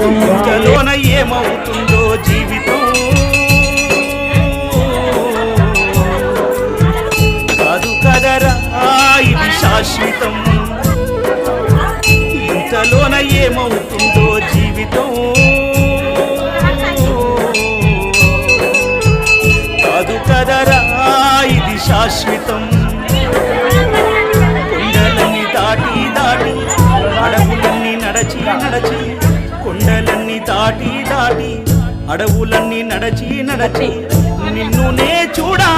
ఇంతలోన ఏమవుతుందో జీవితం కాదు కదరా ఇది శాశ్వతం ఇంతలోన ఏమవుతుందో జీవితం కాదు కదరా ఇది శాశ్వతం కొండలన్నీ దాటి దాటి అడవులన్నీ నడచి నడచి కొండలన్నీ దాటి దాటి అడవులన్నీ నడచి నడచి నిన్ను నే చూడా